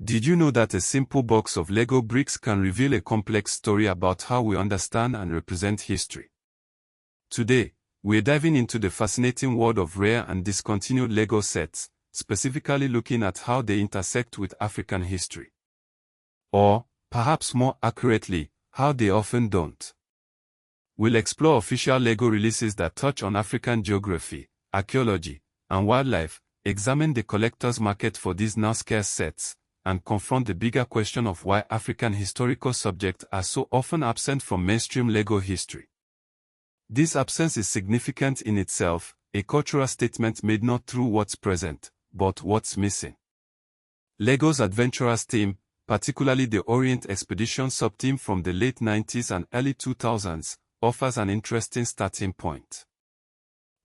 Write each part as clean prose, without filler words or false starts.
Did you know that a simple box of Lego bricks can reveal a complex story about how we understand and represent history? Today, we're diving into the fascinating world of rare and discontinued Lego sets, specifically looking at how they intersect with African history. Or, perhaps more accurately, how they often don't. We'll explore official Lego releases that touch on African geography, archaeology, and wildlife, examine the collector's market for these now scarce sets, and confront the bigger question of why African historical subjects are so often absent from mainstream Lego history. This absence is significant in itself, a cultural statement made not through what's present, but what's missing. Lego's adventurous team, particularly the Orient Expedition sub-team from the late 90s and early 2000s, offers an interesting starting point.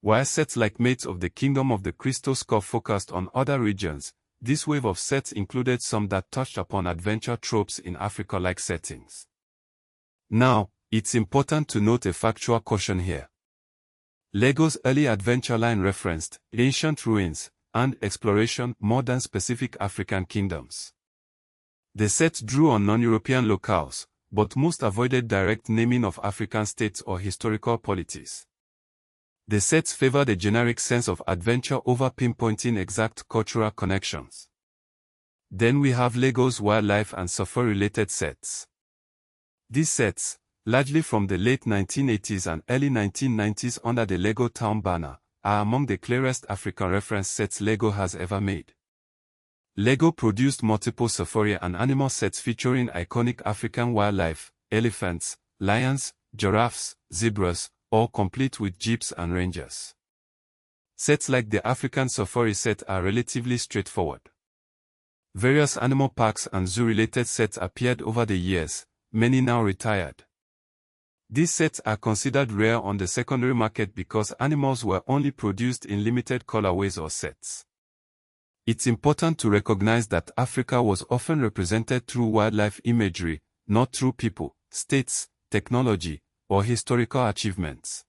While sets like Mates of the Kingdom of the Crystal Skull focused on other regions, this wave of sets included some that touched upon adventure tropes in Africa-like settings. Now, it's important to note a factual caution here. Lego's early adventure line referenced ancient ruins and exploration more than specific African kingdoms. The sets drew on non-European locales, but most avoided direct naming of African states or historical polities. The sets favored a generic sense of adventure over pinpointing exact cultural connections. Then we have Lego's wildlife and safari-related sets. These sets, largely from the late 1980s and early 1990s under the Lego Town banner, are among the clearest African reference sets Lego has ever made. Lego produced multiple safari and animal sets featuring iconic African wildlife, elephants, lions, giraffes, zebras, all complete with jeeps and rangers. Sets like the African Safari set are relatively straightforward. Various animal parks and zoo-related sets appeared over the years, many now retired. These sets are considered rare on the secondary market because animals were only produced in limited colorways or sets. It's important to recognize that Africa was often represented through wildlife imagery, not through people, states, technology, or historical achievements.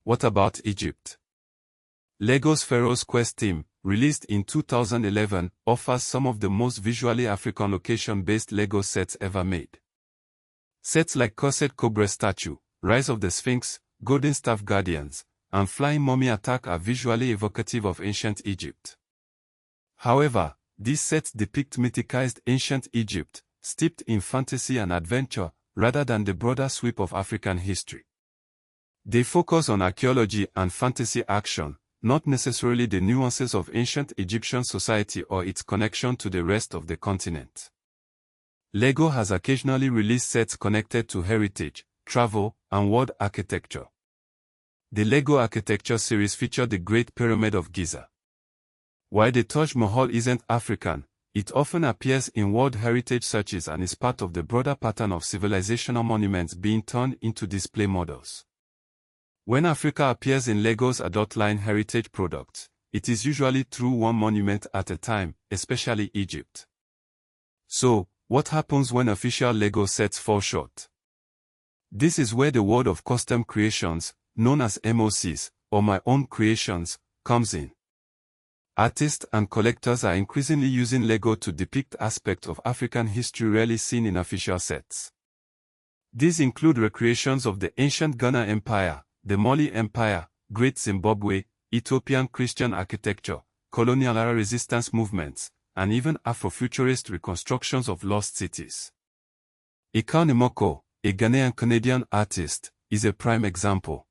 What about Egypt? Lego's Pharaoh's Quest team, released in 2011, offers some of the most visually African location-based Lego sets ever made. Sets like Cursed Cobra Statue, Rise of the Sphinx, Golden Staff Guardians, and Flying Mummy Attack are visually evocative of ancient Egypt. However, these sets depict mythicized ancient Egypt, steeped in fantasy and adventure, rather than the broader sweep of African history. They focus on archaeology and fantasy action, not necessarily the nuances of ancient Egyptian society or its connection to the rest of the continent. Lego has occasionally released sets connected to heritage, travel, and world architecture. The Lego Architecture series featured the Great Pyramid of Giza. While the Taj Mahal isn't African, it often appears in World Heritage searches and is part of the broader pattern of civilizational monuments being turned into display models. When Africa appears in Lego's adult line heritage products, it is usually through one monument at a time, especially Egypt. So, what happens when official Lego sets fall short? This is where the world of custom creations, known as MOCs, or my own creations, comes in. Artists and collectors are increasingly using Lego to depict aspects of African history rarely seen in official sets. These include recreations of the ancient Ghana Empire, the Mali Empire, Great Zimbabwe, Ethiopian Christian architecture, colonial era resistance movements, and even Afrofuturist reconstructions of lost cities. Ika Nimoko, a Ghanaian Canadian artist, is a prime example.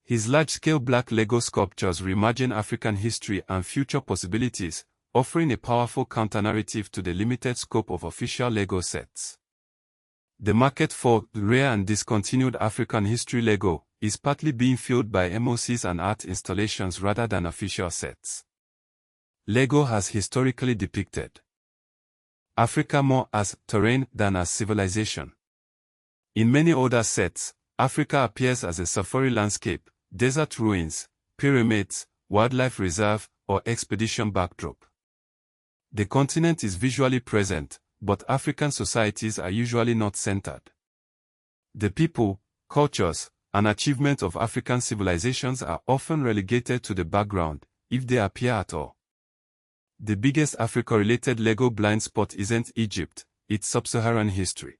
His large-scale black Lego sculptures reimagine African history and future possibilities, offering a powerful counter-narrative to the limited scope of official Lego sets. The market for rare and discontinued African history Lego is partly being filled by MOCs and art installations rather than official sets. Lego has historically depicted Africa more as terrain than as civilization. In many older sets, Africa appears as a safari landscape, desert ruins, pyramids, wildlife reserve, or expedition backdrop. The continent is visually present, but African societies are usually not centered. The people, cultures, and achievements of African civilizations are often relegated to the background, if they appear at all. The biggest Africa-related LEGO blind spot isn't Egypt, it's sub-Saharan history.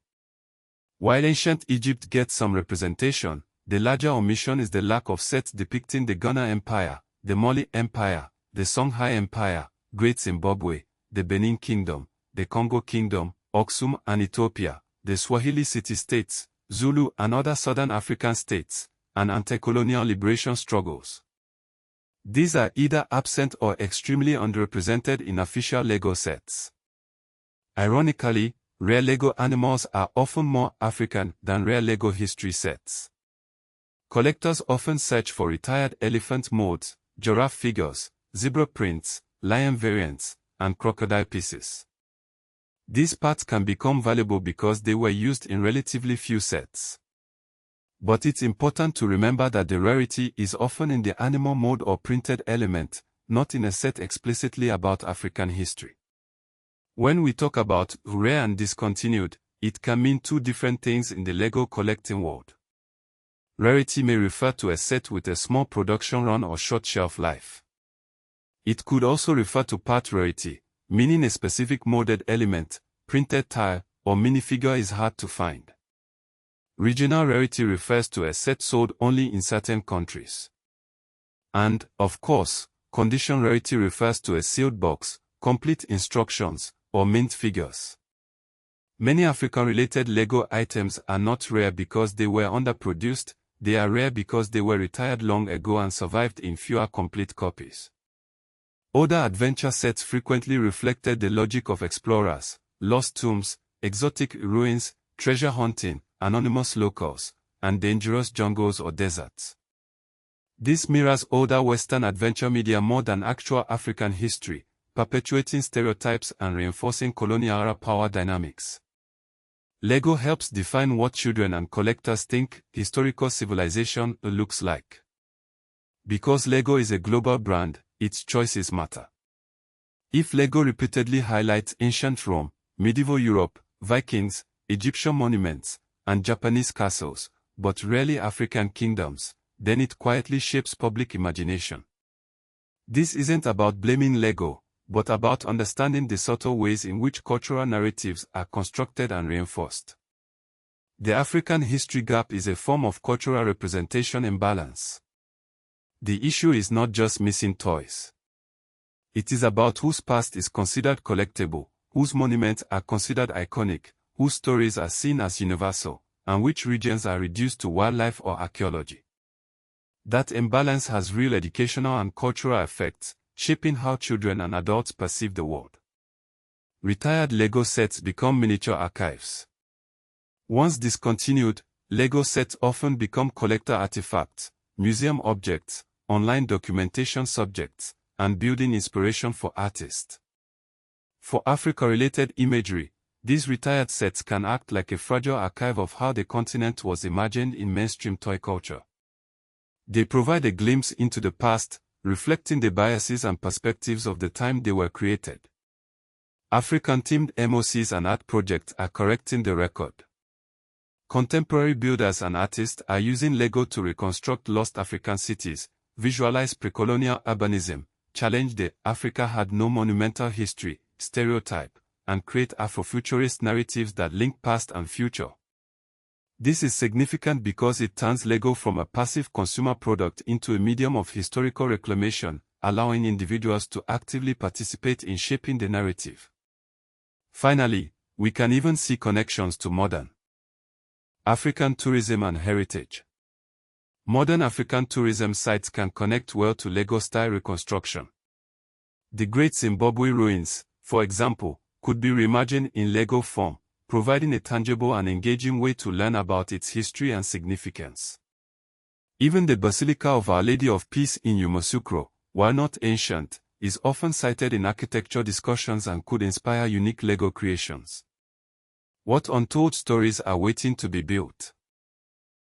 While ancient Egypt gets some representation, the larger omission is the lack of sets depicting the Ghana Empire, the Mali Empire, the Songhai Empire, Great Zimbabwe, the Benin Kingdom, the Congo Kingdom, Aksum and Ethiopia, the Swahili city-states, Zulu and other southern African states, and anti-colonial liberation struggles. These are either absent or extremely underrepresented in official LEGO sets. Ironically, rare LEGO animals are often more African than rare LEGO history sets. Collectors often search for retired elephant molds, giraffe figures, zebra prints, lion variants, and crocodile pieces. These parts can become valuable because they were used in relatively few sets. But it's important to remember that the rarity is often in the animal mold or printed element, not in a set explicitly about African history. When we talk about rare and discontinued, it can mean two different things in the LEGO collecting world. Rarity may refer to a set with a small production run or short shelf life. It could also refer to part rarity, meaning a specific molded element, printed tile, or minifigure is hard to find. Regional rarity refers to a set sold only in certain countries. And, of course, condition rarity refers to a sealed box, complete instructions, or mint figures. Many African-related LEGO items are not rare because they were underproduced, they are rare because they were retired long ago and survived in fewer complete copies. Older adventure sets frequently reflected the logic of explorers, lost tombs, exotic ruins, treasure hunting, anonymous locals, and dangerous jungles or deserts. This mirrors older Western adventure media more than actual African history, perpetuating stereotypes and reinforcing colonial power dynamics. LEGO helps define what children and collectors think historical civilization looks like. Because LEGO is a global brand, its choices matter. If LEGO repeatedly highlights ancient Rome, medieval Europe, Vikings, Egyptian monuments, and Japanese castles, but rarely African kingdoms, then it quietly shapes public imagination. This isn't about blaming LEGO, but about understanding the subtle ways in which cultural narratives are constructed and reinforced. The African history gap is a form of cultural representation imbalance. The issue is not just missing toys. It is about whose past is considered collectible, whose monuments are considered iconic, whose stories are seen as universal, and which regions are reduced to wildlife or archaeology. That imbalance has real educational and cultural effects, shaping how children and adults perceive the world. Retired LEGO sets become miniature archives. Once discontinued, LEGO sets often become collector artifacts, museum objects, online documentation subjects, and building inspiration for artists. For Africa-related imagery, these retired sets can act like a fragile archive of how the continent was imagined in mainstream toy culture. They provide a glimpse into the past, reflecting the biases and perspectives of the time they were created. African-themed MOCs and art projects are correcting the record. Contemporary builders and artists are using LEGO to reconstruct lost African cities, visualize pre-colonial urbanism, challenge the "Africa had no monumental history" stereotype, and create Afrofuturist narratives that link past and future. This is significant because it turns LEGO from a passive consumer product into a medium of historical reclamation, allowing individuals to actively participate in shaping the narrative. Finally, we can even see connections to modern African tourism and heritage. Modern African tourism sites can connect well to LEGO-style reconstruction. The Great Zimbabwe ruins, for example, could be reimagined in LEGO form, providing a tangible and engaging way to learn about its history and significance. Even the Basilica of Our Lady of Peace in Yamoussoukro, while not ancient, is often cited in architecture discussions and could inspire unique LEGO creations. What untold stories are waiting to be built?